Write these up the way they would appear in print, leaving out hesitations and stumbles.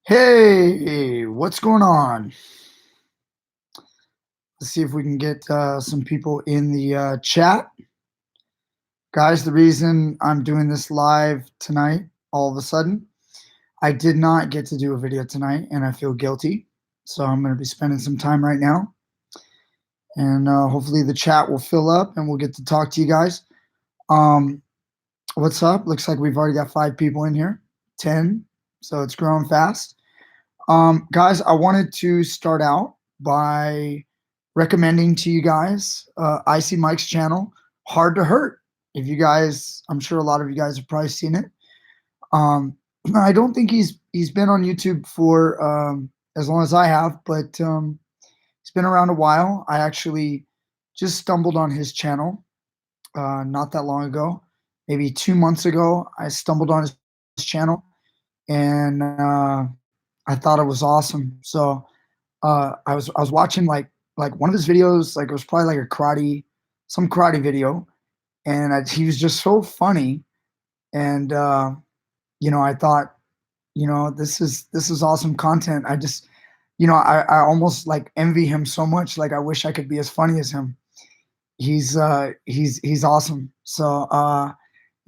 Hey, what's going on? Let's see if we can get some people in the chat. Guys, the reason I'm doing this live tonight, all of a sudden, I did not get to do a video tonight and I feel guilty. So I'm going to be spending some time right now. And hopefully the chat will fill up and we'll get to talk to you guys. Um, what's up? Looks like we've already got 5 people in here, 10. So it's growing fast. Guys, I wanted to start out by recommending to you guys Icy Mike's channel, Hard to Hurt. If you guys, I'm sure a lot of you guys have probably seen it. Um, I don't think he's been on YouTube for as long as I have, but he's been around a while. I actually just stumbled on his channel not that long ago, maybe 2 months ago. I stumbled on his channel and I thought it was awesome. So I was watching like one of his videos, like it was probably like some karate video, and he was just so funny. And I thought, this is awesome content. I just, I almost like envy him so much. Like I wish I could be as funny as him. He's awesome. So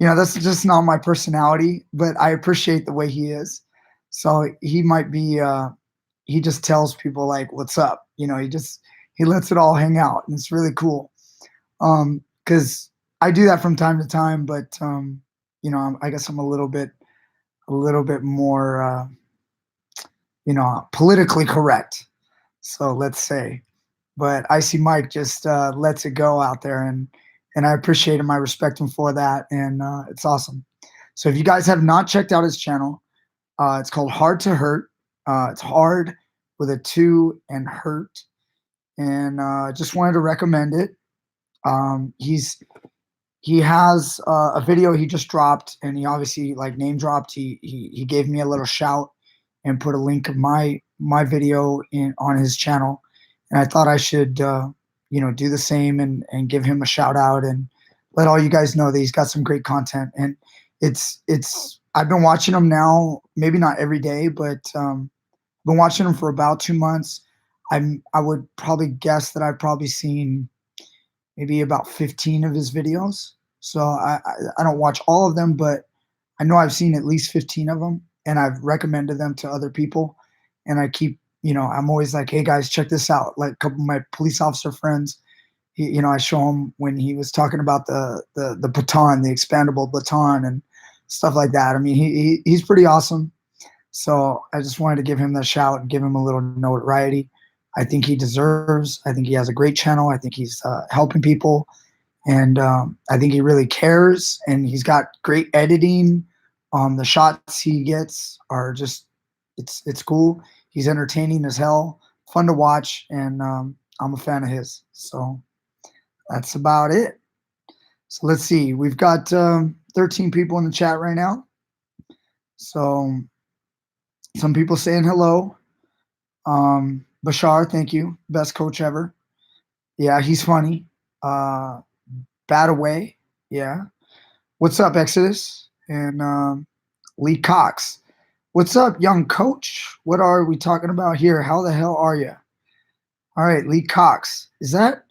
that's just not my personality, but I appreciate the way he is. So he might be he just tells people like what's up. He lets it all hang out, and it's really cool. Because I do that from time to time, but I guess I'm a little bit more politically correct. So let's say, but Icy Mike just lets it go out there, and I appreciate him. I respect him for that, and it's awesome. So if you guys have not checked out his channel, it's called Hard to Hurt. It's hard with a 2 and hurt, and just wanted to recommend it. He has a video he just dropped, and he obviously like name dropped. He gave me a little shout and put a link of my video on his channel, and I thought I should do the same and give him a shout out and let all you guys know that he's got some great content. And it's I've been watching him now, maybe not every day, but I've been watching him for about 2 months. I would probably guess that I've probably seen maybe about 15 of his videos. So I don't watch all of them, but I know I've seen at least 15 of them, and I've recommended them to other people. And I keep, I'm always like, hey guys, check this out. Like a couple of my police officer friends, I show him when he was talking about the baton, the expandable baton and stuff like that. I mean, he's pretty awesome. So I just wanted to give him that shout and give him a little notoriety. I think he deserves. I think he has a great channel. I think he's helping people, and I think he really cares. And he's got great editing. The shots he gets are just it's cool. He's entertaining as hell, fun to watch, and I'm a fan of his. So that's about it. So let's see. We've got 13 people in the chat right now. So some people saying hello. Bashar, thank you. Best coach ever. Yeah, he's funny. Bad away. Yeah. What's up, Exodus? And Lee Cox. What's up, young coach? What are we talking about here? How the hell are you? All right, Lee Cox. Is that?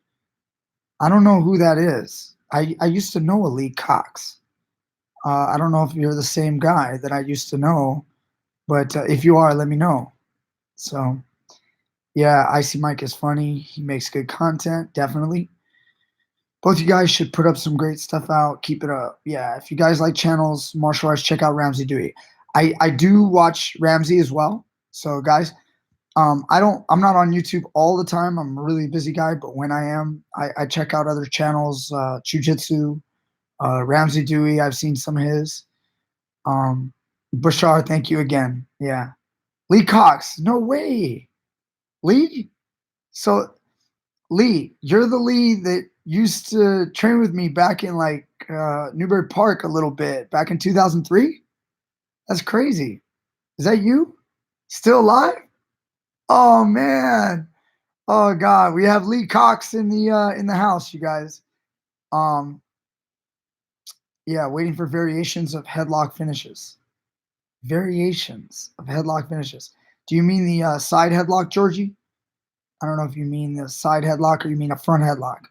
I don't know who that is. I used to know a Lee Cox. I don't know if you're the same guy that I used to know, but if you are, let me know. So, yeah, Icy Mike is funny. He makes good content, definitely. Both you guys should put up some great stuff out. Keep it up. Yeah, if you guys like channels, martial arts, check out Ramsey Dewey. I do watch Ramsey as well. So, guys, I'm not on YouTube all the time. I'm a really busy guy, but when I am, I check out other channels, Jiu-Jitsu, Ramsey Dewey. I've seen some of his. Bashar, thank you again. Yeah. Lee Cox, no way. Lee? So, Lee, you're the Lee that used to train with me back in like Newbury Park a little bit back in 2003. That's crazy. Is that you? Still alive? Oh man. Oh God. We have Lee Cox in the house, you guys. Yeah, waiting for variations of headlock finishes. Variations of headlock finishes. Do you mean the side headlock, Georgie? I don't know if you mean the side headlock or you mean a front headlock.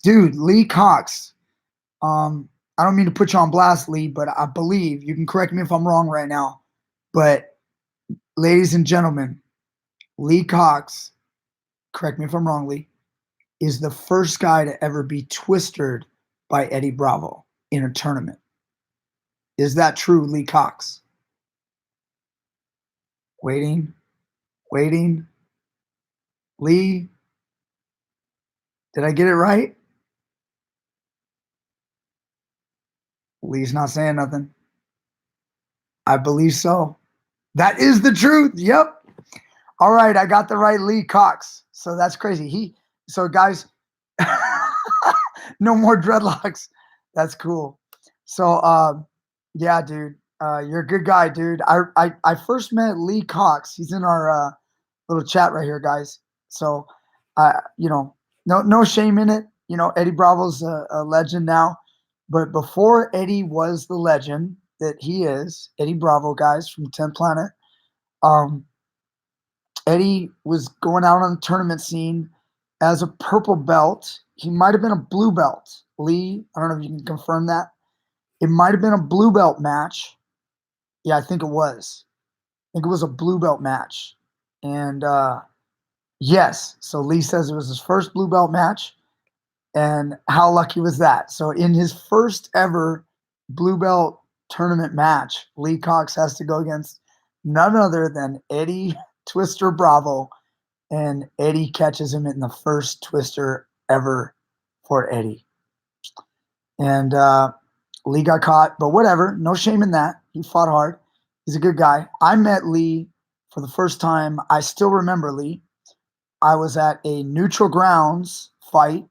Dude, Lee Cox. I don't mean to put you on blast, Lee, but I believe you can correct me if I'm wrong right now. But ladies and gentlemen, Lee Cox, correct me if I'm wrong, Lee, is the first guy to ever be twistered by Eddie Bravo in a tournament. Is that true, Lee Cox? Waiting, waiting. Lee, did I get it right? Lee's not saying nothing. I believe so. That is the truth. Yep. All right, I got the right Lee Cox. So that's crazy. So guys, no more dreadlocks. That's cool. So yeah, dude, you're a good guy, dude. I first met Lee Cox. He's in our little chat right here, guys. So you know, no shame in it. You know, Eddie Bravo's a legend now, but before Eddie was the legend that he is, Eddie Bravo, guys, from 10th Planet, Eddie was going out on the tournament scene as a purple belt. He might have been a blue belt. Lee, I don't know if you can confirm that. It might have been a blue belt match. Yeah, I think it was. I think it was a blue belt match. And yes, so Lee says it was his first blue belt match. And how lucky was that? So in his first ever blue belt tournament match, Lee Cox has to go against none other than Eddie Twister Bravo, and Eddie catches him in the first twister ever for Eddie. And Lee got caught, but whatever, no shame in that. He fought hard. He's a good guy. I met Lee for the first time. I still remember Lee. I was at a neutral grounds fight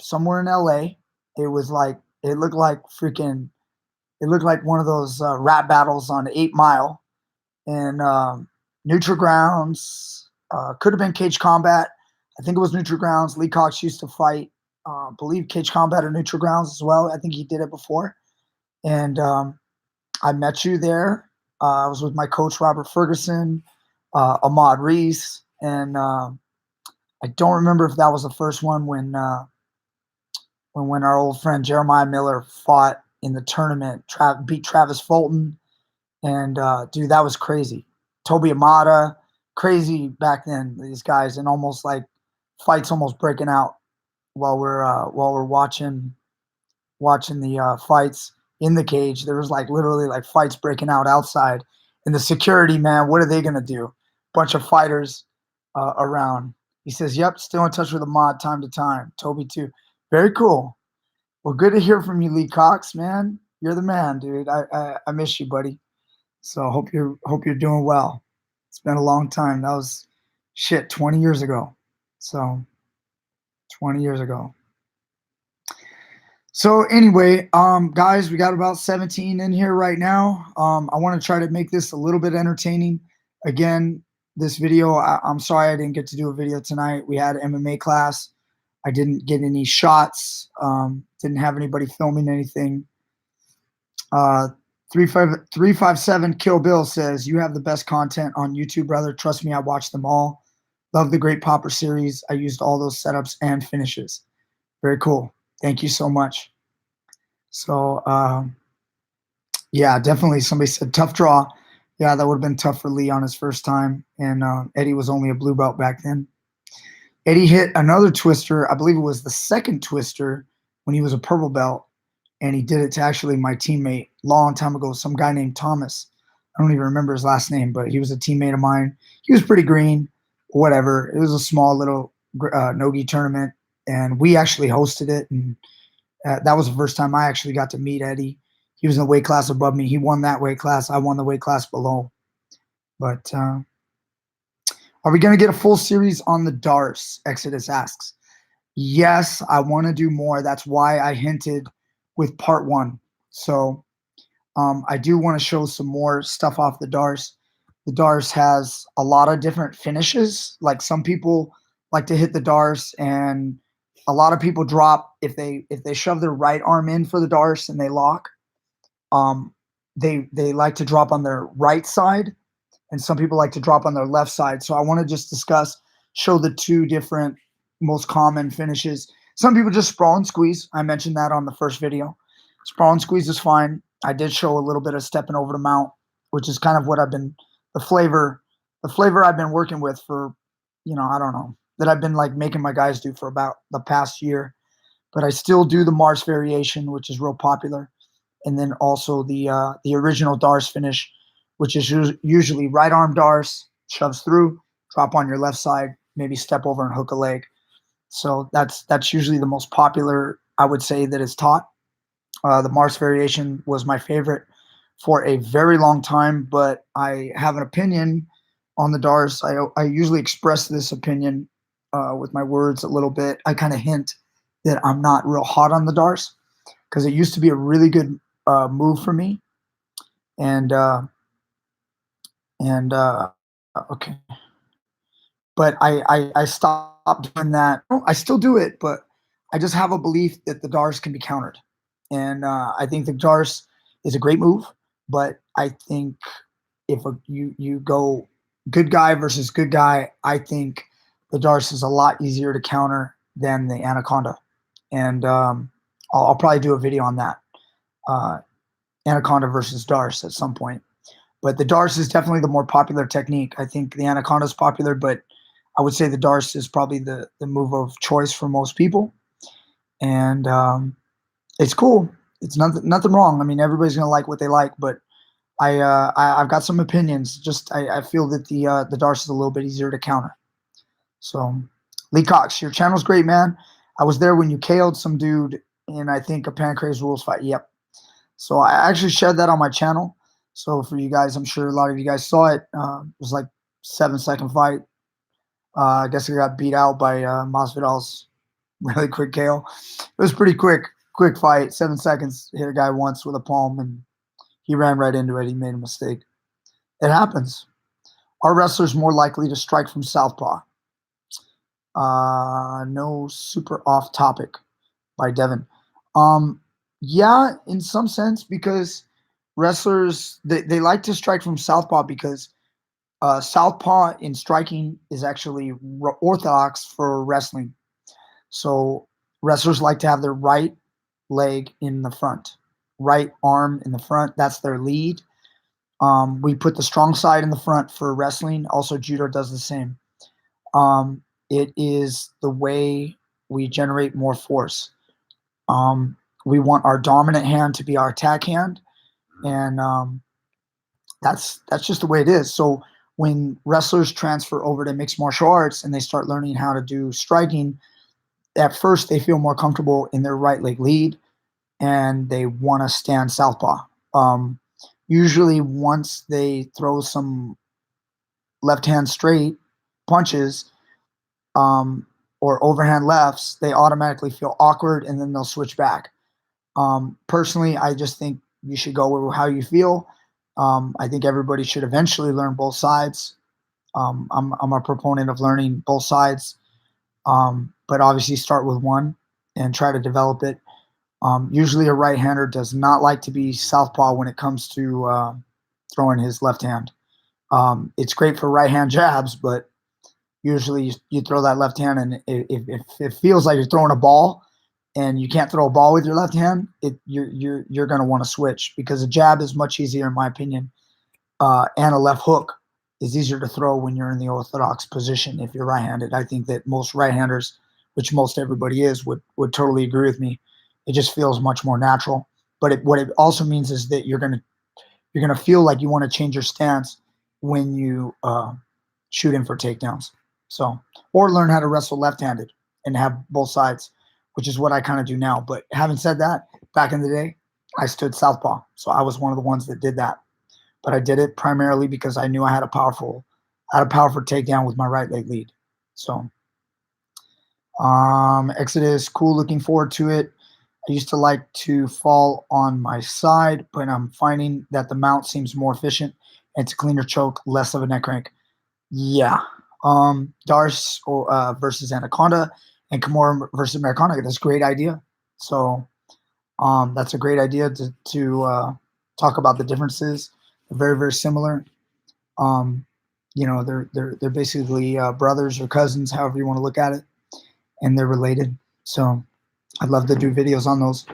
somewhere in LA. It was like, it looked like one of those rap battles on 8 Mile. And neutral grounds, could have been cage combat. I think it was neutral grounds. Lee Cox used to fight, I believe, cage combat or neutral grounds as well. I think he did it before. And I met you there. I was with my coach, Robert Ferguson, Ahmad Reese. And I don't remember if that was the first one when our old friend Jeremiah Miller fought in the tournament, beat Travis Fulton. And dude, that was crazy. Toby Amata, crazy back then, these guys, and almost like fights almost breaking out while we're watching the fights in the cage. There was like literally like fights breaking out outside, and the security, man, what are they gonna do? Bunch of fighters around. He says, "Yep, still in touch with Ahmad time to time." Toby too. Very cool. Well, good to hear from you, Lee Cox, man. You're the man, dude. I miss you, buddy. So hope you're doing well. It's been a long time. That was 20 years ago. So 20 years ago. So anyway, guys, we got about 17 in here right now. I want to try to make this a little bit entertaining. Again, this video, I'm sorry I didn't get to do a video tonight. We had MMA class. I didn't get any shots. Didn't have anybody filming anything. 357 Kill Bill says, "You have the best content on YouTube, brother. Trust me, I watched them all. Love the Great Popper series. I used all those setups and finishes." Very cool. Thank you so much. So, yeah, definitely. Somebody said tough draw. Yeah, that would have been tough for Lee on his first time. And Eddie was only a blue belt back then. Eddie hit another twister. I believe it was the second twister when he was a purple belt. And he did it to actually my teammate long time ago, some guy named Thomas. I don't even remember his last name, but he was a teammate of mine. He was pretty green, whatever. It was a small little no-gi tournament, and we actually hosted it. And that was the first time I actually got to meet Eddie. He was in the weight class above me. He won that weight class. I won the weight class below. But are we going to get a full series on the Darce? Exodus asks. Yes, I want to do more. That's why I hinted with part 1. So I do want to show some more stuff off the Darce. The Darce has a lot of different finishes. Like some people like to hit the Darce, and a lot of people drop if they shove their right arm in for the Darce and they lock. they like to drop on their right side, and some people like to drop on their left side. So I want to just show the two different most common finishes. Some people just sprawl and squeeze. I mentioned that on the first video. Sprawl and squeeze is fine. I did show a little bit of stepping over the mount, which is kind of what I've been the flavor I've been working with for, I don't know, that I've been like making my guys do for about the past year. But I still do the Mars variation, which is real popular, and then also the original Dars finish, which is usually right arm Dars, shoves through, drop on your left side, maybe step over and hook a leg. So that's usually the most popular, I would say, that is taught. The Mars variation was my favorite for a very long time, but I have an opinion on the Dars. I usually express this opinion with my words a little bit. I kind of hint that I'm not real hot on the Dars because it used to be a really good move for me. And okay, but I stopped doing that. I still do it, but I just have a belief that the Dars can be countered, and I think the Dars is a great move. But I think if you go good guy versus good guy, I think the Dars is a lot easier to counter than the Anaconda, and I'll probably do a video on that, Anaconda versus Dars at some point. But the Dars is definitely the more popular technique. I think the Anaconda is popular, but I would say the Dars is probably the move of choice for most people. And it's cool. It's nothing wrong. I mean, everybody's gonna like what they like, but I've got some opinions. Just I feel that the Dars is a little bit easier to counter. So, Lee Cox, your channel's great, man. I was there when you KO'd some dude in, I think, a Pancrase Rules fight. Yep. So I actually shared that on my channel. So for you guys, I'm sure a lot of you guys saw it. It was like 7-second fight. I guess I got beat out by Masvidal's really quick KO. It was pretty quick fight. 7 seconds, hit a guy once with a palm, and he ran right into it. He made a mistake. It happens. Are wrestlers more likely to strike from southpaw? No, super off topic by Devin. Yeah, in some sense, because wrestlers they like to strike from southpaw because southpaw in striking is actually orthodox for wrestling. So wrestlers like to have their right leg in the front, right arm in the front. That's their lead. We put the strong side in the front for wrestling. Also, judo does the same. It is the way we generate more force. We want our dominant hand to be our attack hand, and that's just the way it is. So when wrestlers transfer over to mixed martial arts and they start learning how to do striking, at first they feel more comfortable in their right leg lead, and they want to stand southpaw. Usually, once they throw some left hand straight punches or overhand lefts, they automatically feel awkward, and then they'll switch back. Personally, I just think you should go with how you feel. I think everybody should eventually learn both sides. I'm a proponent of learning both sides, but obviously start with one and try to develop it. Usually a right-hander does not like to be southpaw when it comes to throwing his left hand. It's great for right-hand jabs, but usually you throw that left hand, and if it feels like you're throwing a ball and you can't throw a ball with your left hand, you're going to want to switch, because a jab is much easier, in my opinion, and a left hook is easier to throw when you're in the orthodox position if you're right-handed. I think that most right-handers, which most everybody is, would totally agree with me. It just feels much more natural. But what it also means is that you're gonna feel like you want to change your stance when you shoot in for takedowns. So, or learn how to wrestle left-handed and have both sides, which is what I kind of do now. But having said that, back in the day, I stood southpaw, so I was one of the ones that did that. But I did it primarily because I knew I had a powerful takedown with my right leg lead. So, Exodus, cool, looking forward to it. I used to like to fall on my side, but I'm finding that the mount seems more efficient and it's a cleaner choke, less of a neck crank. Yeah. Dars versus Anaconda and Kimura versus Anaconda. That's a great idea. So that's a great idea to talk about the differences. They're very, very similar. Um, you know, they're basically brothers or cousins, however you want to look at it, and they're related. So I'd love to do videos on those.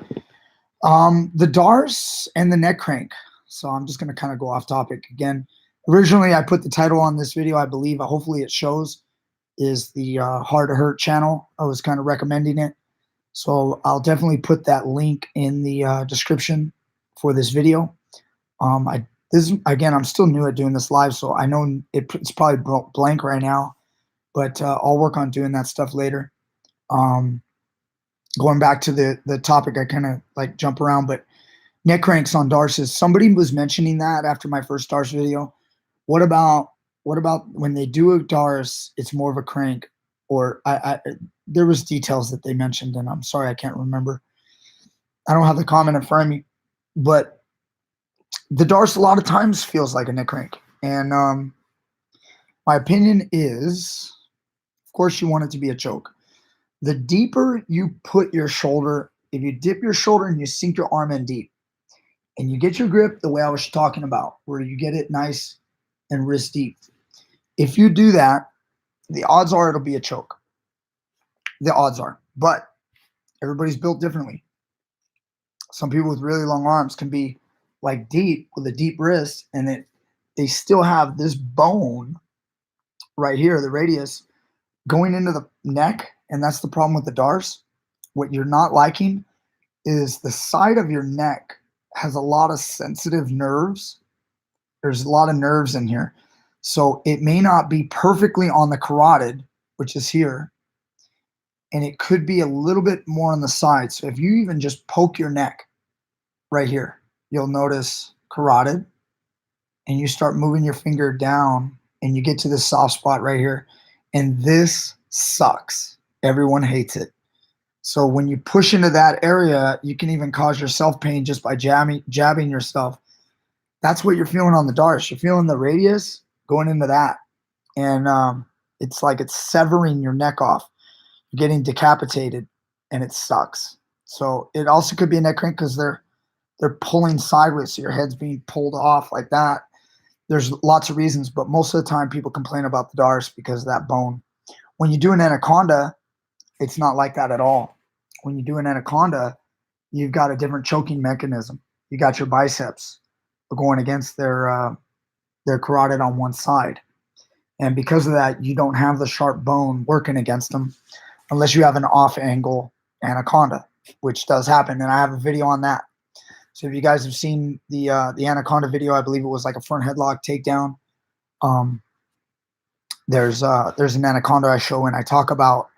The DARS and the neck crank. So I'm just going to kind of go off topic again. Originally, I put the title on this video, I believe, hopefully it shows, is the HARD2HURT channel. I was kind of recommending it. So I'll definitely put that link in the description for this video. Again, I'm still new at doing this live, so I know it's probably blank right now, but I'll work on doing that stuff later. Going back to the topic, I kind of like jump around, but neck cranks on DARSes. Somebody was mentioning that after my first DARS video. What about when they do a DARS, it's more of a crank? Or there was details that they mentioned, and I'm sorry I can't remember. I don't have the comment in front of me, but the DARS a lot of times feels like a neck crank. And my opinion is, of course, you want it to be a choke. The deeper you put your shoulder, if you dip your shoulder and you sink your arm in deep, and you get your grip the way I was talking about, where you get it nice and wrist deep. If you do that, the odds are it'll be a choke. The odds are. But everybody's built differently. Some people with really long arms can be like deep with a deep wrist, and they still have this bone right here, the radius, going into the neck, and that's the problem with the DARS. What you're not liking is the side of your neck has a lot of sensitive nerves. There's a lot of nerves in here. So it may not be perfectly on the carotid, which is here, and it could be a little bit more on the side. So if you even just poke your neck right here, you'll notice carotid, and you start moving your finger down and you get to this soft spot right here. And this sucks. Everyone hates it. So when you push into that area, you can even cause yourself pain just by jabbing yourself. That's what you're feeling on the DARS. You're feeling the radius going into that. And it's like it's severing your neck off. You're getting decapitated, and it sucks. So it also could be a neck crank because they're pulling sideways, so your head's being pulled off like that. There's lots of reasons, but most of the time people complain about the DARS because of that bone. When you do an Anaconda, it's not like that at all. When you do an Anaconda, you've got a different choking mechanism. You got your biceps going against their carotid on one side. And because of that, you don't have the sharp bone working against them unless you have an off-angle Anaconda, which does happen, and I have a video on that. So if you guys have seen the Anaconda video, I believe it was like a front headlock takedown. There's an Anaconda I show, and I talk about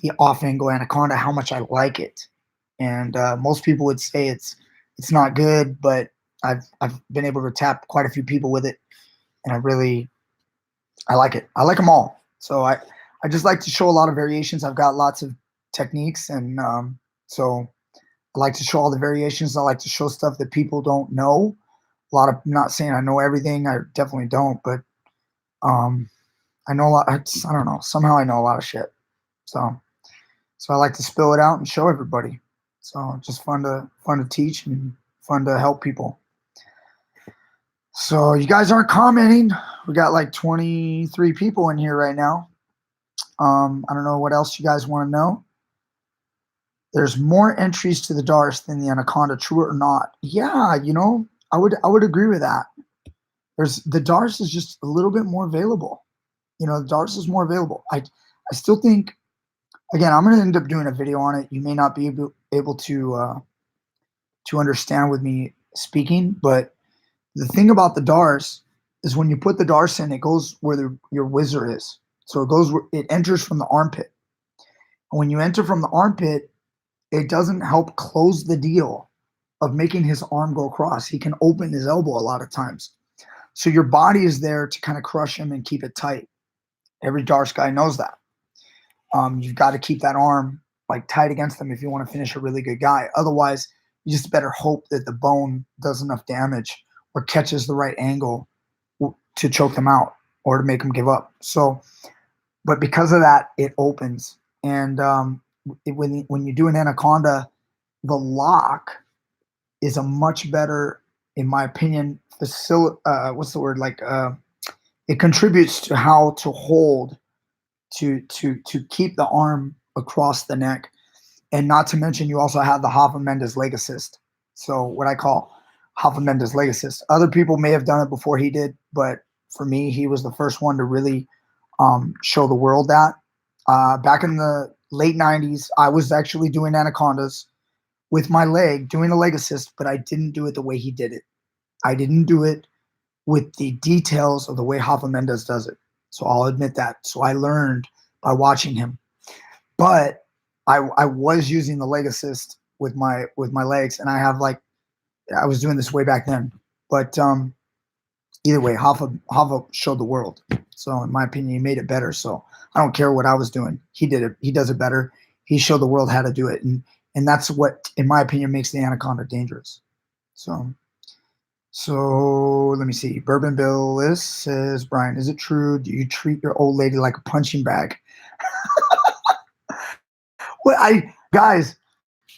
the off-angle Anaconda, how much I like it. And most people would say it's not good, but I've been able to tap quite a few people with it, and I like it. I like them all. So I just like to show a lot of variations. I've got lots of techniques, and so I like to show all the variations. I like to show stuff that people don't know. I'm not saying I know everything. I definitely don't, but I know a lot. I don't know. Somehow I know a lot of shit. So I like to spill it out and show everybody. So it's just fun to teach and fun to help people. So you guys aren't commenting. We got like 23 people in here right now. I don't know what else you guys want to know. There's more entries to the DARS than the Anaconda, true or not? Yeah, you know, I would agree with that. The DARS is just a little bit more available. You know, the DARS is more available. I still think, again, I'm going to end up doing a video on it. You may not be able to understand with me speaking, but the thing about the DARS is when you put the DARS in, it goes where your whizzer is. So it enters from the armpit. And when you enter from the armpit, it doesn't help close the deal of making his arm go across. He can open his elbow a lot of times. So your body is there to kind of crush him and keep it tight. Every DARS guy knows that. You've got to keep that arm like tight against them if you want to finish a really good guy. Otherwise, you just better hope that the bone does enough damage or catches the right angle to choke them out or to make them give up. So, but because of that, it opens. And when you do an Anaconda, the lock is a much better in my opinion, what's the word? It contributes to how to hold to keep the arm across the neck. And not to mention, you also have the Hoffa Mendes leg assist. So what I call Hoffa Mendes leg assist. Other people may have done it before he did, but for me, he was the first one to really show the world that. Back in the late 90s, I was actually doing anacondas with my leg, doing a leg assist, but I didn't do it the way he did it. I didn't do it with the details of the way Hoffa Mendes does it. So I'll admit that. So I learned by watching him. But I was using the leg assist with my legs, and I was doing this way back then. But either way, Hoffa showed the world. So in my opinion, he made it better. So I don't care what I was doing. He did it. He does it better. He showed the world how to do it, and that's what, in my opinion, makes the Anaconda dangerous. So let me see. Bourbon Bill says, Brian, is it true? Do you treat your old lady like a punching bag? Well, guys,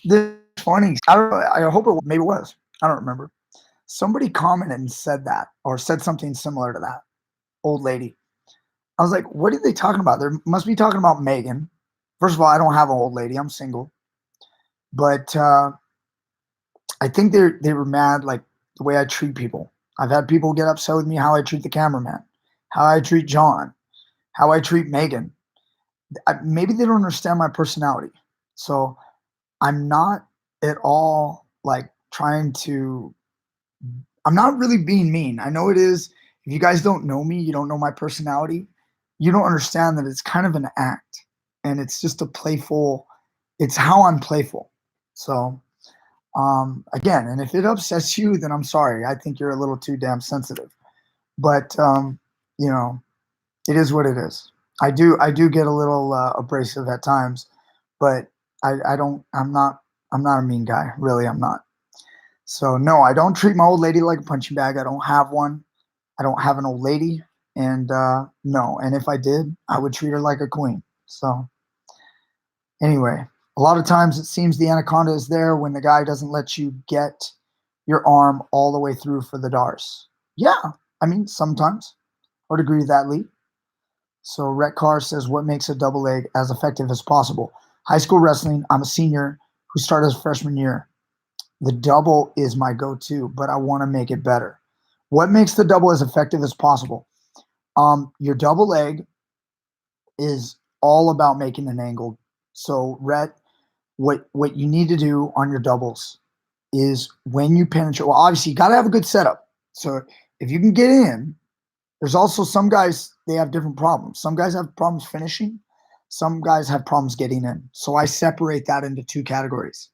this is funny. I don't know. I hope maybe it was. I don't remember. Somebody commented and said that, or said something similar to that. Old lady. I was like, what are they talking about? They must be talking about Megan. First of all, I don't have an old lady. I'm single. But I think they were mad, like the way I treat people. I've had people get upset with me how I treat the cameraman, how I treat John, how I treat Megan. Maybe they don't understand my personality. So I'm not at all like trying to, I'm not really being mean. I know it is. If you guys don't know me, you don't know my personality, you don't understand that it's kind of an act, and it's just a playful, it's how I'm playful. So again, and if it upsets you, then I'm sorry. I think you're a little too damn sensitive. But you know, it is what it is. I do get a little abrasive at times, but I'm not a mean guy. Really, I'm not. So no, I don't treat my old lady like a punching bag. I don't have one. I don't have an old lady, and no. And if I did, I would treat her like a queen. So anyway, a lot of times it seems the anaconda is there when the guy doesn't let you get your arm all the way through for the DARS. Yeah, I mean, sometimes I would agree with that, Lee. So Rhett Carr says, what makes a double leg as effective as possible? High school wrestling, I'm a senior who started his freshman year. The double is my go-to, but I want to make it better. What makes the double as effective as possible? Your double leg is all about making an angle. So Rhett, what you need to do on your doubles is when you penetrate, well, obviously you got to have a good setup. So if you can get in, there's also some guys, they have different problems. Some guys have problems finishing. Some guys have problems getting in. So I separate that into two categories.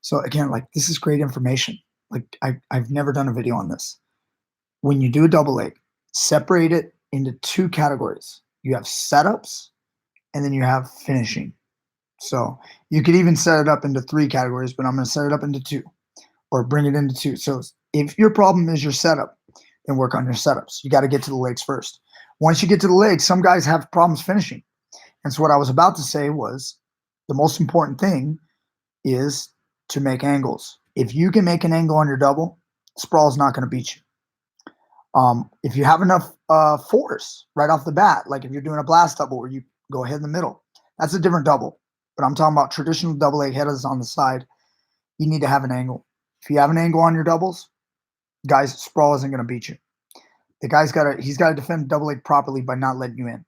So again, like, this is great information. Like, I've never done a video on this. When you do a double leg, separate it into two categories. You have setups, and then you have finishing. So you could even set it up into three categories, but I'm going to set it up into two, or bring it into two. So if your problem is your setup, then work on your setups. You got to get to the legs first. Once you get to the legs, some guys have problems finishing. And so what I was about to say was, the most important thing is to make angles. If you can make an angle on your double, sprawl is not going to beat you. If you have enough force right off the bat, like if you're doing a blast double where you go ahead in the middle, that's a different double. But I'm talking about traditional double leg headers on the side. You need to have an angle. If you have an angle on your doubles, guys, sprawl isn't going to beat you. The guy's he's got to defend double leg properly by not letting you in.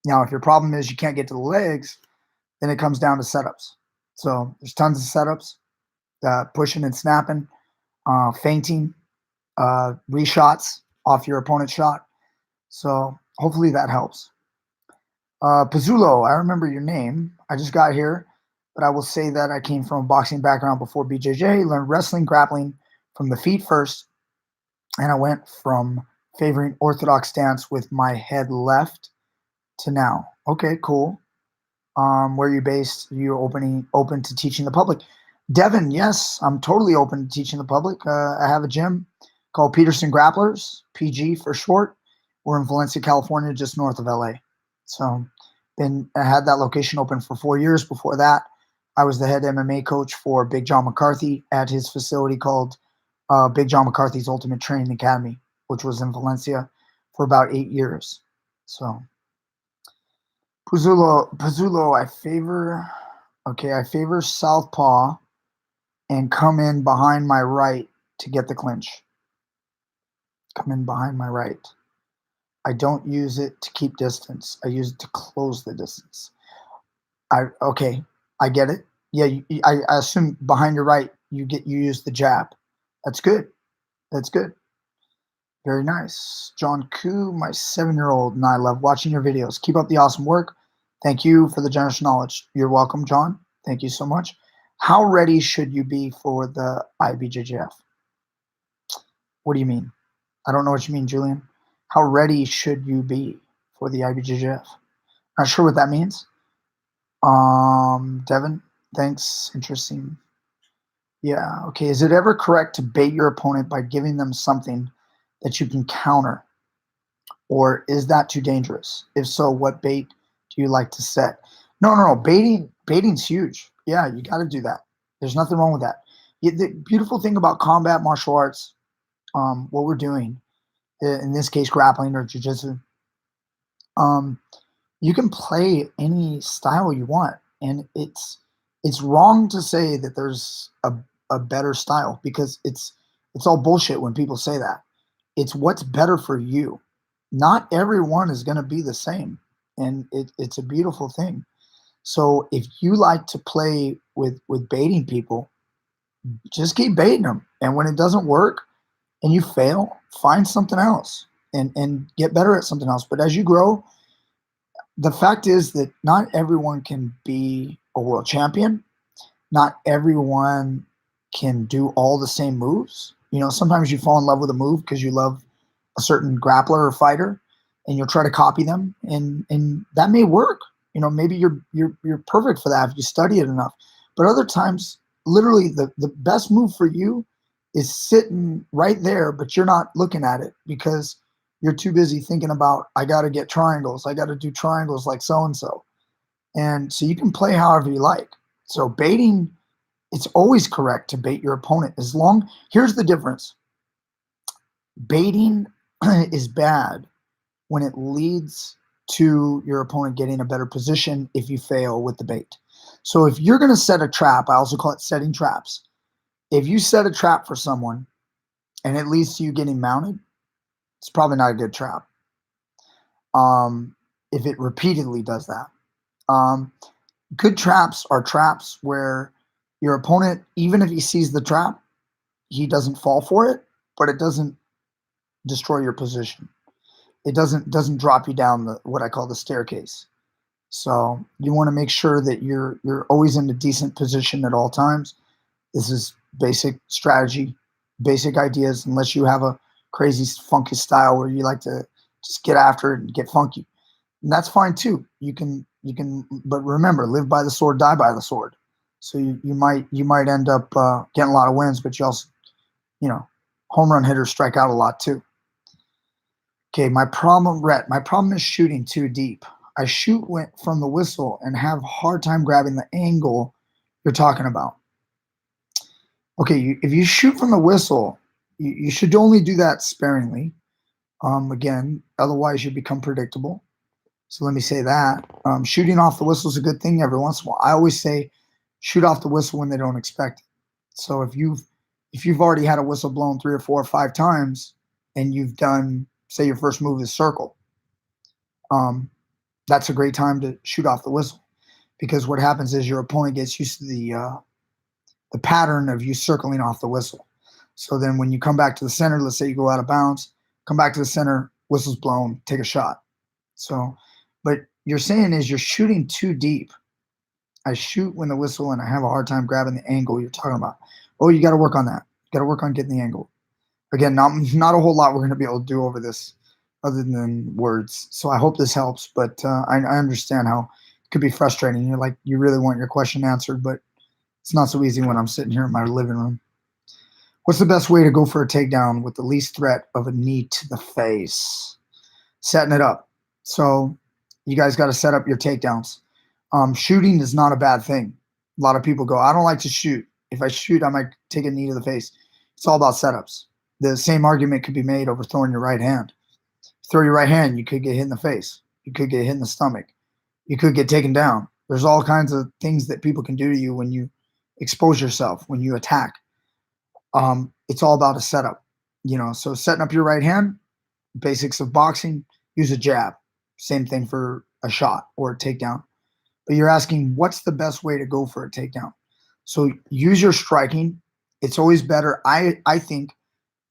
Now, if your problem is you can't get to the legs, then it comes down to setups. So there's tons of setups, pushing and snapping, feinting, reshots off your opponent's shot. So hopefully that helps. Pizzulo, I remember your name. I just got here, but I will say that I came from a boxing background before BJJ, learned wrestling, grappling from the feet first, and I went from favoring orthodox stance with my head left to now. Okay, cool. Where are you based? You're open to teaching the public. Devin, yes, I'm totally open to teaching the public. I have a gym called Peterson Grapplers, PG for short. We're in Valencia, California, just north of LA. So I had that location open for 4 years. Before that, I was the head MMA coach for Big John McCarthy at his facility called Big John McCarthy's Ultimate Training Academy, which was in Valencia for about 8 years. So Puzzulo, I favor southpaw and come in behind my right to get the clinch. Come in behind my right. I don't use it to keep distance. I use it to close the distance. Okay, I get it. Yeah, I assume behind your right you use the jab. That's good. That's good. Very nice. John Koo, my 7-year-old, and I love watching your videos. Keep up the awesome work. Thank you for the generous knowledge. You're welcome, John. Thank you so much. How ready should you be for the IBJJF? What do you mean? I don't know what you mean, Julian. How ready should you be for the IBJJF? Not sure what that means. Devin, thanks. Interesting. Yeah, okay. Is it ever correct to bait your opponent by giving them something that you can counter? Or is that too dangerous? If so, what bait do you like to set? No. Baiting's huge. Yeah, you got to do that. There's nothing wrong with that. The beautiful thing about combat martial arts, what we're doing, in this case, grappling or jiu-jitsu, you can play any style you want, and it's wrong to say that there's a better style, because it's all bullshit when people say that. It's what's better for you. Not everyone is going to be the same, and it's a beautiful thing. So if you like to play with baiting people, just keep baiting them, and when it doesn't work and you fail, find something else and get better at something else. But as you grow, the fact is that not everyone can be a world champion. Not everyone can do all the same moves. You know, sometimes you fall in love with a move because you love a certain grappler or fighter, and you'll try to copy them, and that may work. You know, maybe you're perfect for that if you study it enough. But other times, literally, the best move for you is sitting right there, but you're not looking at it because you're too busy thinking about, I got to get triangles. I got to do triangles like so-and-so. And so you can play however you like. So baiting, it's always correct to bait your opponent. Here's the difference. Baiting is bad when it leads to your opponent getting a better position if you fail with the bait. So if you're going to set a trap, I also call it setting traps. If you set a trap for someone and it leads to you getting mounted, it's probably not a good trap. If it repeatedly does that. Good traps are traps where your opponent, even if he sees the trap, he doesn't fall for it, but it doesn't destroy your position. It doesn't drop you down what I call the staircase. So you want to make sure that you're always in a decent position at all times. This is basic strategy, basic ideas, unless you have a crazy funky style where you like to just get after it and get funky. And that's fine too. You can, but remember, live by the sword, die by the sword. So you might end up getting a lot of wins, but you also, home run hitters strike out a lot too. Okay, my problem is shooting too deep. I shoot from the whistle and have a hard time grabbing the angle you're talking about. Okay, if you shoot from the whistle, you should only do that sparingly. Again, otherwise you become predictable. So let me say that. Shooting off the whistle is a good thing every once in a while. I always say shoot off the whistle when they don't expect it. So if you've already had a whistle blown 3 or 4 or 5 times and you've done, say your first move is circle, that's a great time to shoot off the whistle, because what happens is your opponent gets used to the pattern of you circling off the whistle. So then when you come back to the center, let's say you go out of bounds, come back to the center, whistle's blown, take a shot. So, but you're saying is you're shooting too deep. I shoot when the whistle and I have a hard time grabbing the angle you're talking about. Oh, you got to work on that. You got to work on getting the angle. Again, not a whole lot we're going to be able to do over this other than words. So I hope this helps, but I understand how it could be frustrating. You're like, you really want your question answered, but it's not so easy when I'm sitting here in my living room. What's the best way to go for a takedown with the least threat of a knee to the face? Setting it up. So you guys got to set up your takedowns. Shooting is not a bad thing. A lot of people go, I don't like to shoot. If I shoot, I might take a knee to the face. It's all about setups. The same argument could be made over throwing your right hand. Throw your right hand, you could get hit in the face. You could get hit in the stomach. You could get taken down. There's all kinds of things that people can do to you when you expose yourself, when you attack. It's all about a setup, So setting up your right hand, basics of boxing, use a jab. Same thing for a shot or a takedown. But you're asking, what's the best way to go for a takedown? So use your striking. It's always better, I think,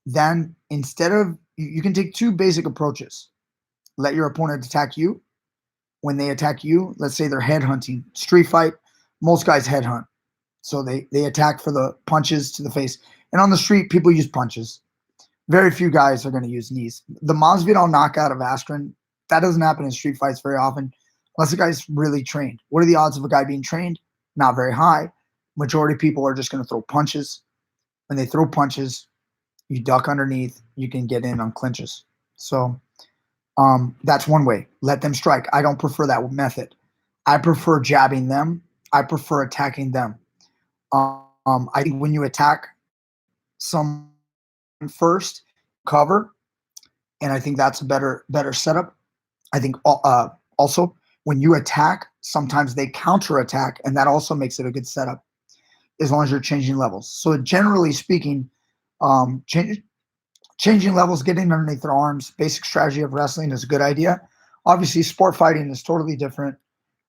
than instead of you can take two basic approaches. Let your opponent attack you. When they attack you, let's say they're headhunting. Street fight, most guys headhunt. So they attack for the punches to the face. And on the street, people use punches. Very few guys are going to use knees. The Masvidal knockout of Askren, that doesn't happen in street fights very often, unless the guy's really trained. What are the odds of a guy being trained? Not very high. Majority of people are just going to throw punches. When they throw punches, you duck underneath, you can get in on clinches. So that's one way. Let them strike. I don't prefer that method. I prefer jabbing them. I prefer attacking them. I think when you attack someone first, cover, and I think that's a better setup. I think also when you attack, sometimes they counterattack, and that also makes it a good setup as long as you're changing levels. So generally speaking, changing levels, getting underneath their arms, basic strategy of wrestling is a good idea. Obviously, sport fighting is totally different.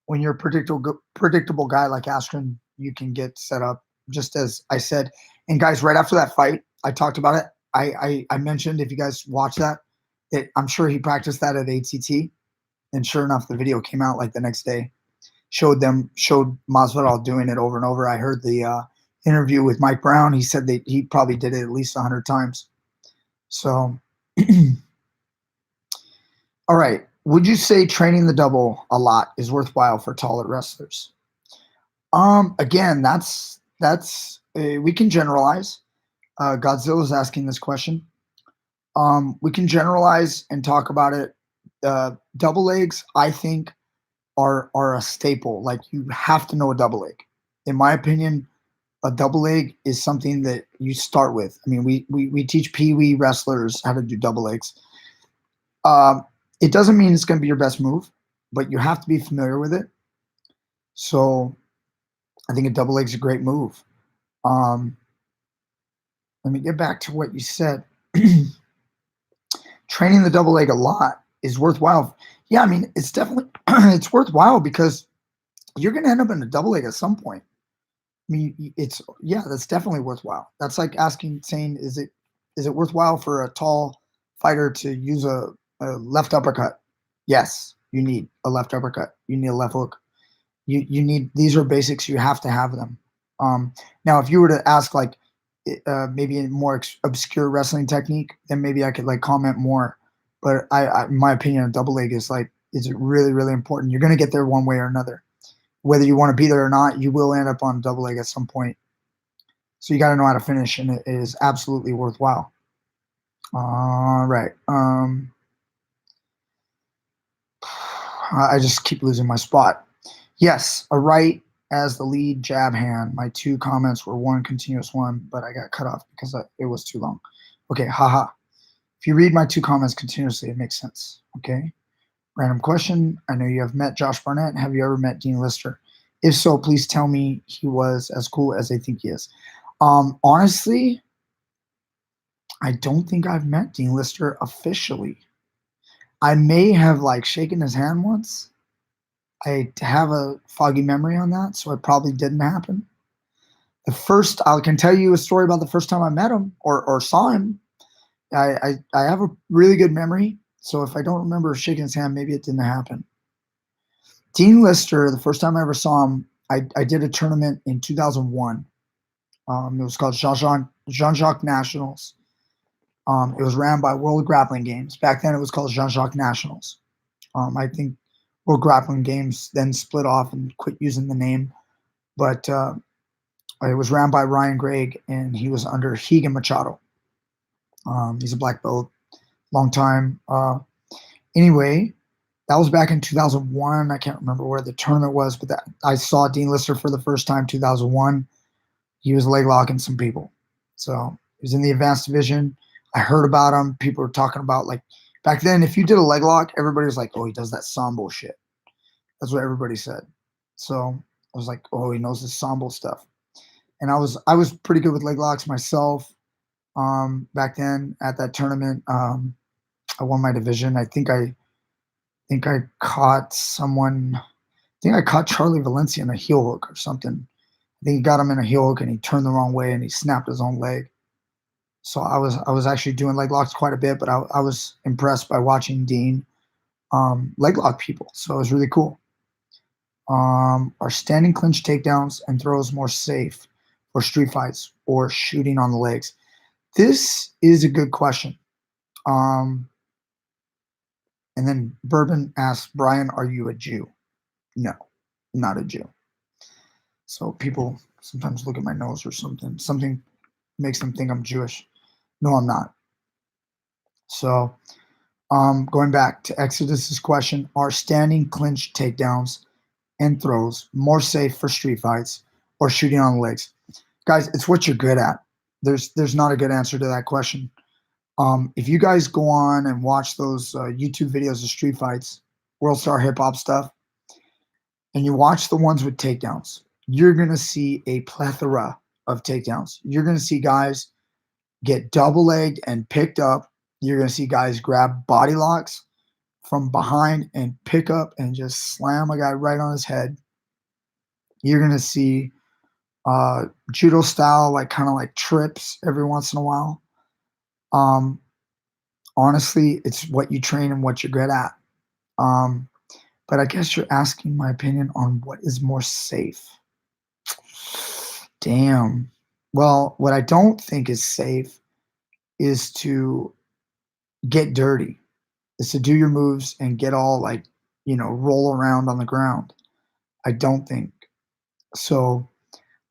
When you're a predictable guy like Askren, you can get set up, just as I said. And guys, right after that fight, I talked about it. I mentioned, if you guys watch that I'm sure he practiced that at ATT. And sure enough, the video came out like the next day. Showed Masvidal doing it over and over. I heard the interview with Mike Brown. He said that he probably did it at least 100 times. So, all right. Would you say training the double a lot is worthwhile for taller wrestlers? Again, that's we can generalize. Godzilla's asking this question. We can generalize and talk about it. Double legs, I think, are a staple. Like, you have to know a double leg. In my opinion, a double leg is something that you start with. I mean, we teach pee-wee wrestlers how to do double legs. It doesn't mean it's going to be your best move, but you have to be familiar with it. So I think a double leg is a great move. Let me get back to what you said. Training the double leg a lot is worthwhile. Yeah, I mean, it's definitely it's worthwhile because you're going to end up in a double leg at some point. I mean, that's definitely worthwhile. That's like saying, is it worthwhile for a tall fighter to use a left uppercut? Yes, you need a left uppercut. You need a left hook. You need, these are basics. You have to have them. Now, if you were to ask like maybe a more obscure wrestling technique, then maybe I could like comment more. But in my opinion, a double leg is really, really important. You're going to get there one way or another. Whether you want to be there or not, you will end up on a double leg at some point. So you got to know how to finish, and it is absolutely worthwhile. All right. I just keep losing my spot. Yes, a right as the lead jab hand. My two comments were one continuous one, but I got cut off because it was too long. Okay, haha. If you read my two comments continuously, it makes sense. Okay. Random question. I know you have met Josh Barnett. Have you ever met Dean Lister? If so, please tell me he was as cool as they think he is. Honestly, I don't think I've met Dean Lister officially. I may have like shaken his hand once. I have a foggy memory on that, so it probably didn't happen. I can tell you a story about the first time I met him or saw him. I have a really good memory. So if I don't remember shaking his hand, maybe it didn't happen. Dean Lister, the first time I ever saw him, I did a tournament in 2001. It was called Jean-Jacques Nationals. It was ran by World Grappling Games. Back then it was called Jean-Jacques Nationals. I think World Grappling Games then split off and quit using the name. But it was ran by Ryan Gregg, and he was under Higa Machado. He's a black belt. Long time. Anyway, that was back in 2001. I can't remember where the tournament was, but I saw Dean Lister for the first time 2001. He was leg locking some people. So He was in the advanced division. I heard about him. People were talking about, like, back then, if you did a leg lock, everybody was like, oh, he does that sambo shit. That's what everybody said. So I was like, oh, he knows this sambo stuff. And I was pretty good with leg locks myself back then at that tournament. I won my division. I think I caught someone. I think I caught Charlie Valencia in a heel hook or something. I think he got him in a heel hook and he turned the wrong way and he snapped his own leg. So I was actually doing leg locks quite a bit, but I was impressed by watching Dean leg lock people. So it was really cool. Are standing clinch takedowns and throws more safe for street fights or shooting on the legs? This is a good question. And then Bourbon asks, Brian, are you a Jew? No, not a Jew. So people sometimes look at my nose or something. Something makes them think I'm Jewish. No, I'm not. So going back to Exodus's question, are standing clinch takedowns and throws more safe for street fights or shooting on the legs? Guys, it's what you're good at. There's not a good answer to that question. If you guys go on and watch those YouTube videos of street fights, World Star Hip Hop stuff, and you watch the ones with takedowns, you're going to see a plethora of takedowns. You're going to see guys get double-legged and picked up. You're going to see guys grab body locks from behind and pick up and just slam a guy right on his head. You're going to see judo style, like kind of like trips every once in a while. Honestly, it's what you train and what you're good at. But I guess you're asking my opinion on what is more safe. Damn. Well, what I don't think is safe is to get dirty. Is to do your moves and get all like, roll around on the ground. I don't think. So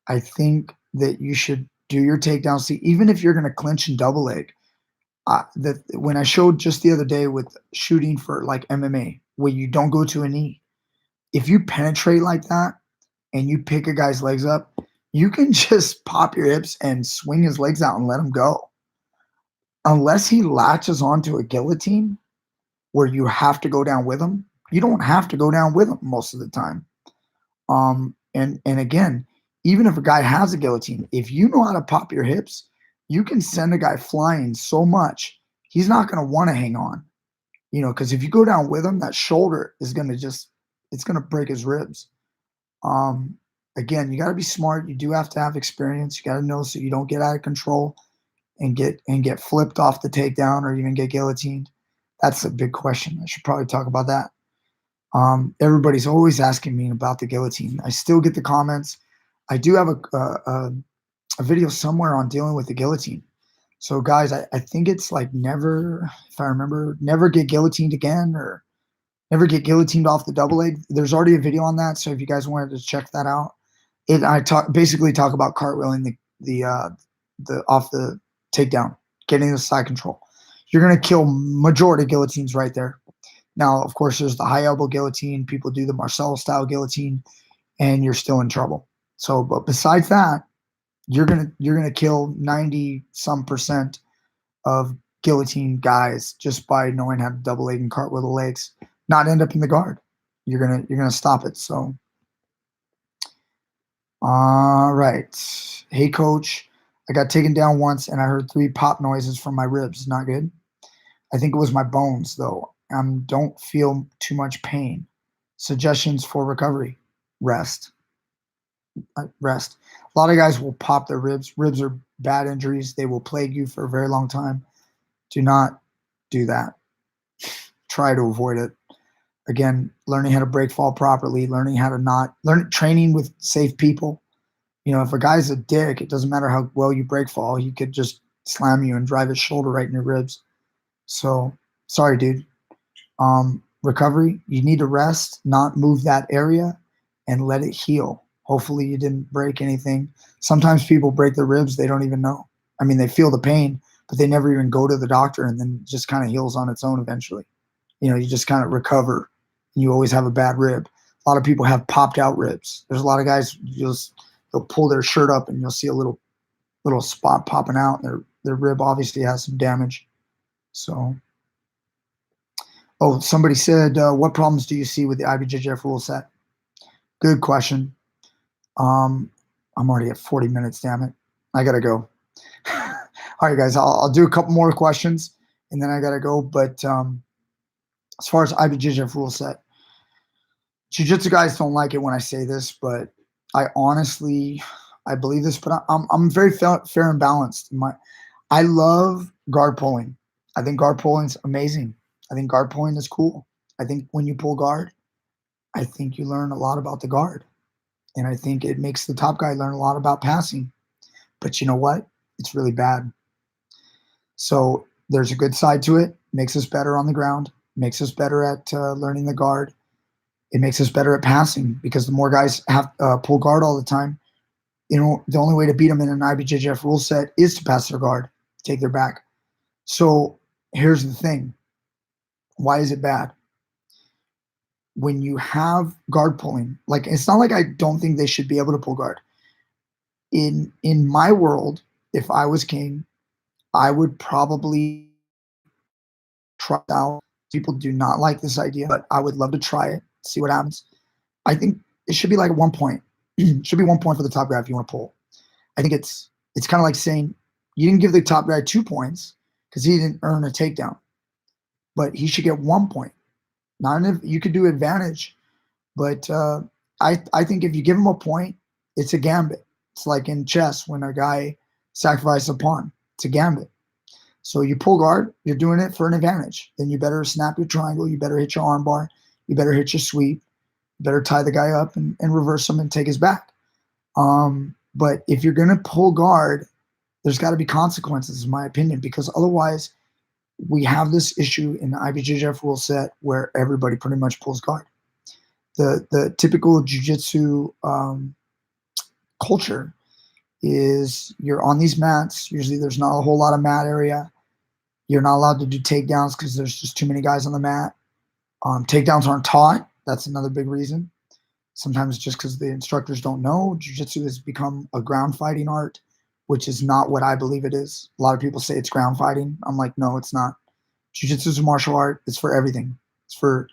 I think that you should do your takedown. See, even if you're going to clinch and double leg, when I showed just the other day with shooting for like MMA, where you don't go to a knee, if you penetrate like that and you pick a guy's legs up, you can just pop your hips and swing his legs out and let him go. Unless he latches onto a guillotine where you have to go down with him, you don't have to go down with him most of the time. And again, even if a guy has a guillotine, if you know how to pop your hips, you can send a guy flying so much, he's not going to want to hang on, because if you go down with him, that shoulder is going to it's going to break his ribs. Again, you got to be smart. You do have to have experience. You got to know so you don't get out of control and get flipped off the takedown or even get guillotined. That's a big question. I should probably talk about that. Everybody's always asking me about the guillotine. I still get the comments. I do have a video somewhere on dealing with the guillotine. So guys, I think it's like never, if I remember, never get guillotined again or never get guillotined off the double leg. There's already a video on that. So if you guys wanted to check that out, I basically talk about cartwheeling the off the takedown, getting the side control. You're going to kill majority guillotines right there. Now, of course, there's the high elbow guillotine. People do the Marcelo style guillotine, and you're still in trouble. So, but besides that, you're gonna kill 90-some% of guillotine guys just by knowing how to double leg and cartwheel the legs, not end up in the guard. You're gonna stop it. So, all right. Hey, coach, I got taken down once, and I heard 3 pop noises from my ribs. Not good. I think it was my bones, though. Don't feel too much pain. Suggestions for recovery: rest. Rest. A lot of guys will pop their ribs. Ribs are bad injuries. They will plague you for a very long time. Do not do that. Try to avoid it. Again, learning how to break fall properly, learning how to not training with safe people. If a guy's a dick, it doesn't matter how well you break fall. He could just slam you and drive his shoulder right in your ribs. So sorry, dude. Recovery, you need to rest, not move that area, and let it heal. Hopefully you didn't break anything. Sometimes people break their ribs, they don't even know. I mean, they feel the pain, but they never even go to the doctor, and then it just kind of heals on its own eventually. You just kind of recover, and you always have a bad rib. A lot of people have popped out ribs. There's a lot of guys, they'll pull their shirt up, and you'll see a little spot popping out, and their rib obviously has some damage. So, oh, somebody said, what problems do you see with the IBJJF rule set? Good question. I'm already at 40 minutes, damn it. I gotta go. All right, guys, I'll do a couple more questions and then I gotta go. But as far as IBJJF rule set, jiu-jitsu guys don't like it when I say this, but I believe this, but I'm very fair and balanced. I love guard pulling. I think guard pulling is amazing. I think guard pulling is cool. I think when you pull guard, I think you learn a lot about the guard. And I think it makes the top guy learn a lot about passing. But you know what? It's really bad. So there's a good side to it. Makes us better on the ground. Makes us better at learning the guard. It makes us better at passing because the more guys have pull guard all the time, you know, the only way to beat them in an IBJJF rule set is to pass their guard, take their back. So here's the thing. Why is it bad? When you have guard pulling, like, it's not like I don't think they should be able to pull guard. In my world, if I was king, I would probably try it out. People do not like this idea, but I would love to try it, see what happens. I think it should be like 1 point. It should be 1 point for the top guy if you want to pull. I think it's kind of like saying you didn't give the top guy 2 points because he didn't earn a takedown, but he should get 1 point. Not if you could do advantage, but I think if you give him a point, it's a gambit. It's like in chess when a guy sacrifices a pawn. It's a gambit. So you pull guard, you're doing it for an advantage. Then you better snap your triangle. You better hit your arm bar. You better hit your sweep. You better tie the guy up and reverse him and take his back. But if you're going to pull guard, there's got to be consequences, in my opinion, because otherwise we have this issue in the IBJJF rule set where everybody pretty much pulls guard. The typical jiu-jitsu culture is you're on these mats. Usually there's not a whole lot of mat area. You're not allowed to do takedowns because there's just too many guys on the mat. Takedowns aren't taught. That's another big reason. Sometimes just because the instructors don't know. Jiu-jitsu has become a ground fighting art, which is not what I believe it is. A lot of people say it's ground fighting. I'm like, no, it's not. Jiu-jitsu is a martial art. It's for everything. It's for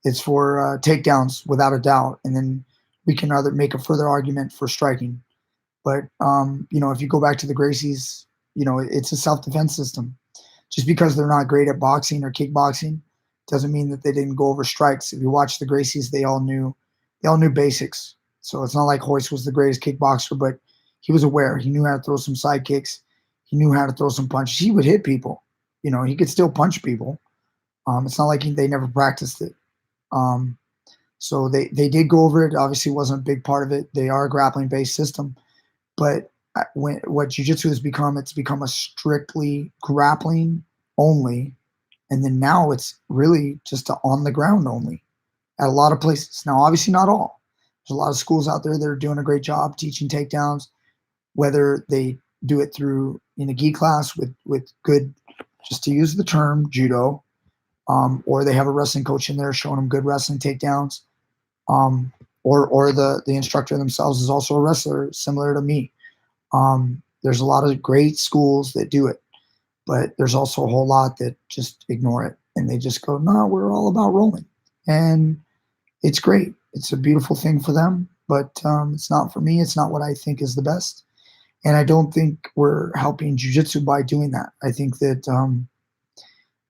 takedowns without a doubt. And then we can either make a further argument for striking. But, you know, if you go back to the Gracies, you know, it's a self-defense system. Just because they're not great at boxing or kickboxing doesn't mean that they didn't go over strikes. If you watch the Gracies, they all knew basics. So it's not like Hoist was the greatest kickboxer, but he was aware. He knew how to throw some side kicks. He knew how to throw some punches. He would hit people. You know, he could still punch people. It's not like they never practiced it. So they did go over it. Obviously, wasn't a big part of it. They are a grappling-based system. But what jiu-jitsu has become, it's become a strictly grappling only. And then now it's really just on the ground only at a lot of places. Now, obviously not all. There's a lot of schools out there that are doing a great job teaching takedowns, whether they do it through in a gi class with good, just to use the term, judo, or they have a wrestling coach in there showing them good wrestling takedowns, or the instructor themselves is also a wrestler, similar to me. There's a lot of great schools that do it, but there's also a whole lot that just ignore it and they just go, no, we're all about rolling. And it's great. It's a beautiful thing for them, but it's not for me. It's not what I think is the best. And I don't think we're helping jiu-jitsu by doing that. I think that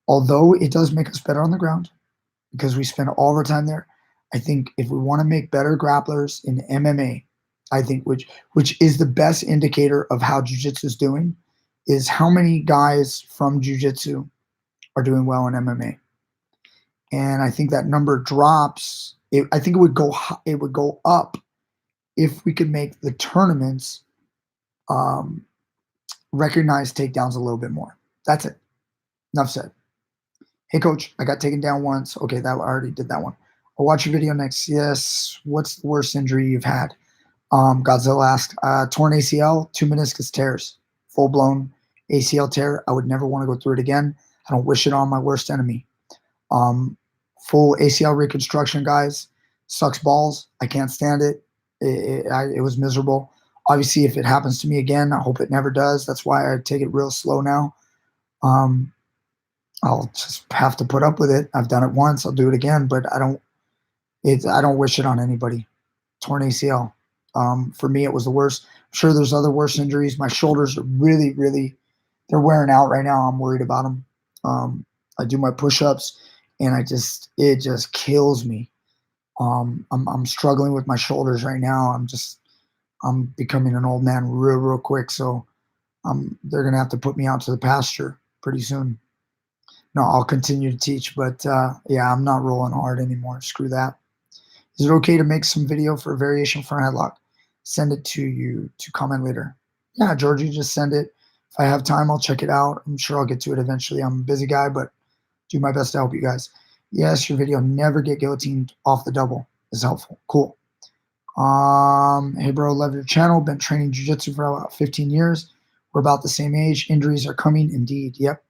although it does make us better on the ground because we spend all of our time there, I think if we want to make better grapplers in MMA, I think which is the best indicator of how jiu-jitsu is doing, is how many guys from jiu-jitsu are doing well in MMA. And I think that number drops. I think it would go up if we could make the tournaments recognize takedowns a little bit more. That's it. Enough said. Hey, coach, I got taken down once. Okay, I already did that one. I'll watch your video next. Yes. What's the worst injury you've had? Godzilla asked. Torn ACL, 2 meniscus tears, full-blown ACL tear. I would never want to go through it again. I don't wish it on my worst enemy. Full ACL reconstruction, guys. Sucks balls. I can't stand it. It was miserable. Obviously, if it happens to me again, I hope it never does. That's why I take it real slow now. Um, I'll just have to put up with it. I've done it once. I'll do it again, but I don't wish it on anybody. Torn ACL. For me, it was the worst. I'm sure there's other worse injuries. My shoulders are really, really, they're wearing out right now. I'm worried about them. I do my push-ups, and it just kills me. I'm struggling with my shoulders right now. I'm becoming an old man real quick. So they're gonna have to put me out to the pasture pretty soon. No, I'll continue to teach, but yeah, I'm not rolling hard anymore. Screw that. Is it okay to make some video for a variation front headlock? Send it to you to comment later. Yeah, Georgie, just send it. If I have time, I'll check it out. I'm sure I'll get to it eventually. I'm a busy guy, but do my best to help you guys. Yes, your video never get guillotined off the double is helpful. Cool. Hey bro, love your channel. Been training jiu-jitsu for about 15 years. We're about the same age. Injuries are coming indeed. Yep.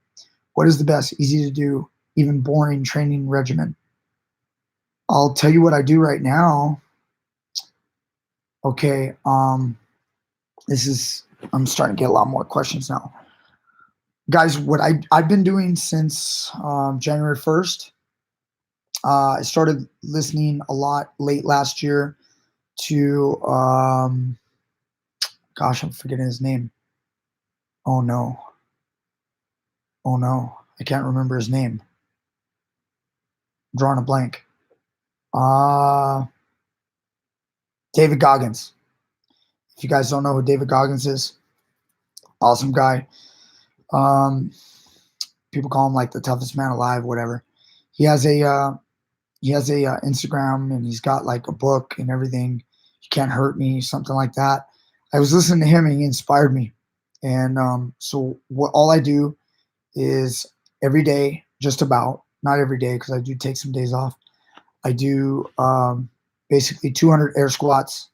What is the best, easy to do, even boring training regimen? I'll tell you what I do right now. Okay, I'm starting to get a lot more questions now. Guys, what I've been doing since January 1st, I started listening a lot late last year to, gosh, I'm forgetting his name. Oh no, I can't remember his name. I'm drawing a blank. David Goggins. If you guys don't know who David Goggins is, awesome guy. People call him like the toughest man alive, whatever. He has a Instagram, and he's got like a book and everything. You Can't Hurt Me, something like that. I was listening to him, and he inspired me. And so all I do is every day, just about, not every day because I do take some days off. I do basically 200 air squats.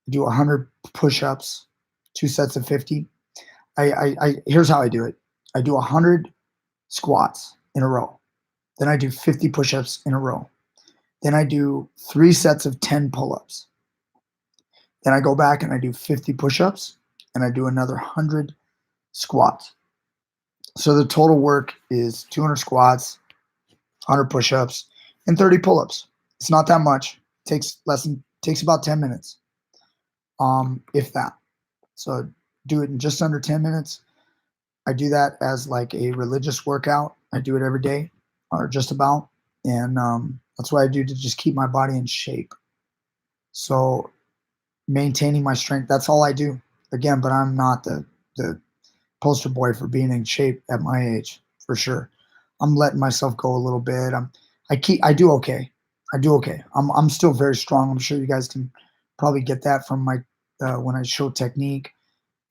I do 100 push-ups, 2 sets of 50. Here's how I do it. I do 100 squats in a row. Then I do 50 push-ups in a row. Then I do 3 sets of 10 pull-ups. Then I go back and I do 50 push-ups, and I do another 100 squats. So the total work is 200 squats, 100 push-ups, and 30 pull-ups. It's not that much. Takes about 10 minutes, if that. So do it in just under 10 minutes. I do that as like a religious workout. I do it every day, or just about, and that's what I do to just keep my body in shape. So maintaining my strength, that's all I do. Again, but I'm not the poster boy for being in shape at my age, for sure. I'm letting myself go a little bit. I do okay. I'm still very strong. I'm sure you guys can probably get that from my when I show technique.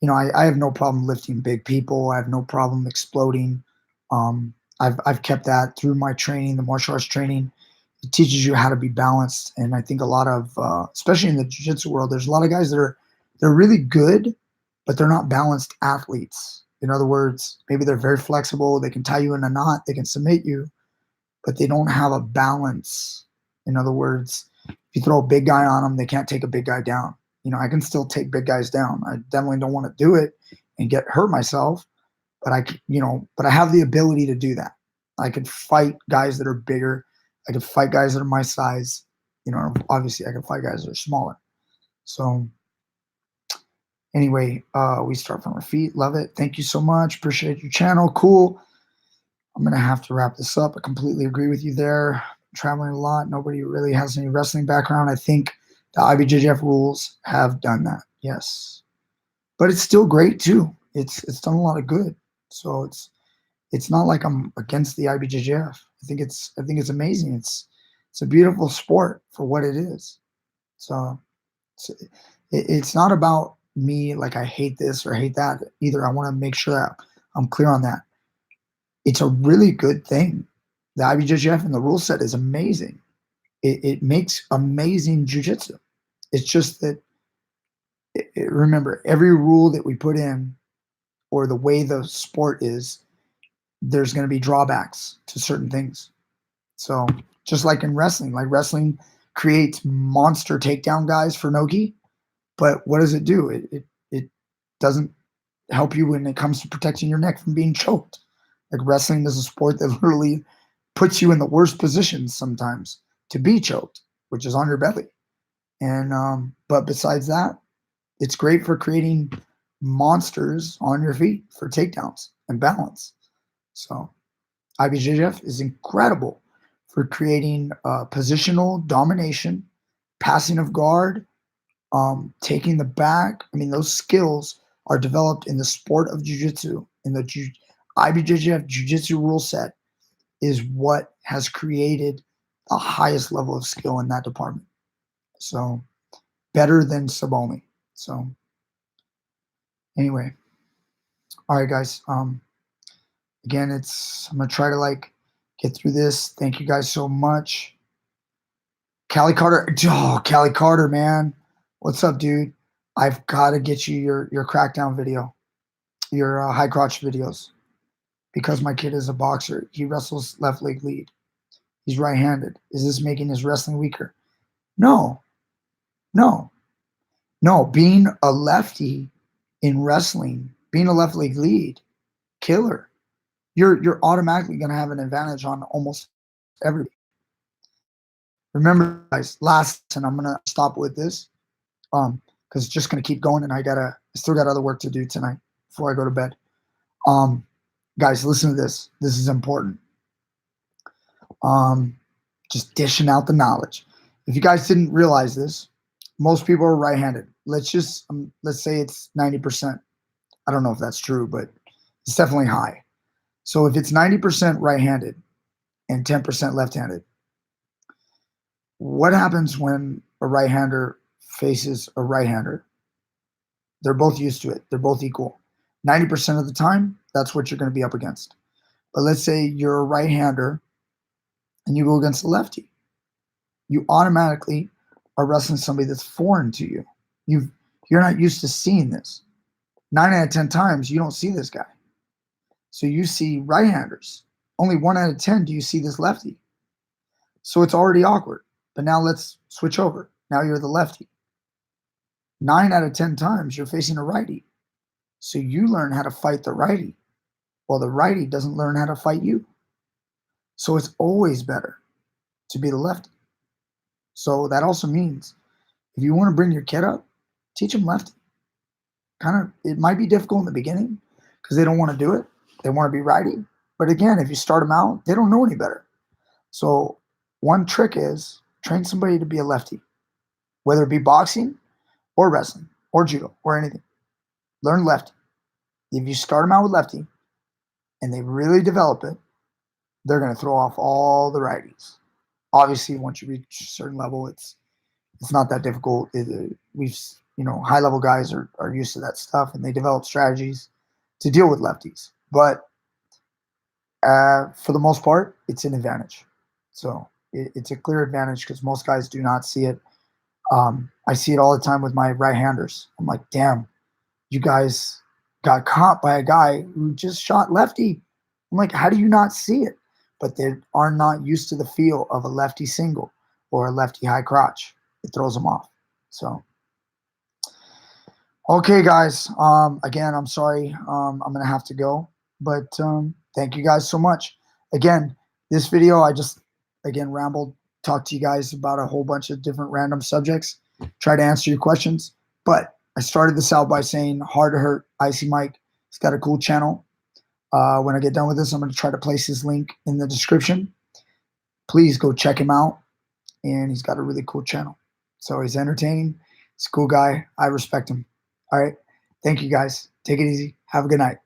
You know, I have no problem lifting big people. I have no problem exploding. I've kept that through my training, the martial arts training. It teaches you how to be balanced, and I think a lot of, especially in the jiu-jitsu world, there's a lot of guys that they're really good, but they're not balanced athletes. In other words, maybe they're very flexible. They can tie you in a knot. They can submit you, but they don't have a balance. In other words, if you throw a big guy on them, they can't take a big guy down. You know, I can still take big guys down. I definitely don't want to do it and hurt myself, but I have the ability to do that. I could fight guys that are bigger. I could fight guys that are my size. You know, obviously I can fight guys that are smaller. So anyway, we start from our feet. Love it. Thank you so much. Appreciate your channel. Cool. I'm going to have to wrap this up. I completely agree with you there. Traveling a lot. Nobody really has any wrestling background. I think the IBJJF rules have done that. Yes. But it's still great too. It's done a lot of good. So it's not like I'm against the IBJJF. I think it's amazing. It's a beautiful sport for what it is. So it's not about me like I hate this or hate that either. I want to make sure that I'm clear on that. It's a really good thing. The IBJJF and the rule set is amazing. It makes amazing jiu-jitsu. It's just that, remember, every rule that we put in, or the way the sport is, there's going to be drawbacks to certain things. So just like in wrestling, creates monster takedown guys for Nogi, but what does it do? doesn't help you when it comes to protecting your neck from being choked. Like wrestling is a sport that literally puts you in the worst positions sometimes to be choked, which is on your belly. And but besides that, it's great for creating monsters on your feet for takedowns and balance. So IBJJF is incredible for creating positional domination, passing of guard, taking the back. I mean, those skills are developed in the sport of jiu-jitsu. In the IBJJF jiu-jitsu rule set is what has created the highest level of skill in that department. So better than sub-only. So anyway, all right, guys. Again, I'm gonna try to like get through this. Thank you guys so much. Callie Carter, Callie Carter, man, what's up, dude? I've got to get you your crackdown video, your high crotch videos, because my kid is a boxer. He wrestles left leg lead. He's right-handed. Is this making his wrestling weaker? No, no, no. Being a lefty in wrestling, being a left leg lead, killer. You're automatically going to have an advantage on almost everybody. Remember, guys, last, and I'm going to stop with this because it's just going to keep going, and I still got other work to do tonight before I go to bed. Guys, listen to this. This is important. Just dishing out the knowledge. If you guys didn't realize this, most people are right-handed. Let's say it's 90%. I don't know if that's true, but it's definitely high. So if it's 90% right-handed and 10% left-handed, what happens when a right-hander faces a right-hander? They're both used to it. They're both equal. 90% of the time, that's what you're going to be up against. But let's say you're a right-hander and you go against a lefty. You automatically are wrestling somebody that's foreign to you. You're not used to seeing this. 9 out of 10 times, you don't see this guy. So you see right-handers. Only 1 out of 10 do you see this lefty. So it's already awkward. But now let's switch over. Now you're the lefty. 9 out of 10 times, you're facing a righty. So you learn how to fight the righty, while the righty doesn't learn how to fight you. So it's always better to be the lefty. So that also means if you want to bring your kid up, teach them lefty. It might be difficult in the beginning because they don't want to do it. They want to be righty. But again, if you start them out, they don't know any better. So one trick is train somebody to be a lefty, whether it be boxing or wrestling or judo or anything. Learn lefty. If you start them out with lefty and they really develop it, they're going to throw off all the righties. Obviously, once you reach a certain level, it's not that difficult. High level guys are used to that stuff, and they develop strategies to deal with lefties. But for the most part, it's an advantage. So it's a clear advantage because most guys do not see it. I see it all the time with my right-handers. I'm like, damn, you guys got caught by a guy who just shot lefty. I'm like, how do you not see it? But they are not used to the feel of a lefty single or a lefty high crotch. It throws them off. So, okay, guys. Again, I'm sorry. I'm going to have to go. But thank you guys so much. Again, this video, I just, rambled, talked to you guys about a whole bunch of different random subjects, try to answer your questions. But I started this out by saying HARD2HURT, Icy Mike. He's got a cool channel. When I get done with this, I'm going to try to place his link in the description. Please go check him out. And he's got a really cool channel. So he's entertaining. He's a cool guy. I respect him. All right. Thank you, guys. Take it easy. Have a good night.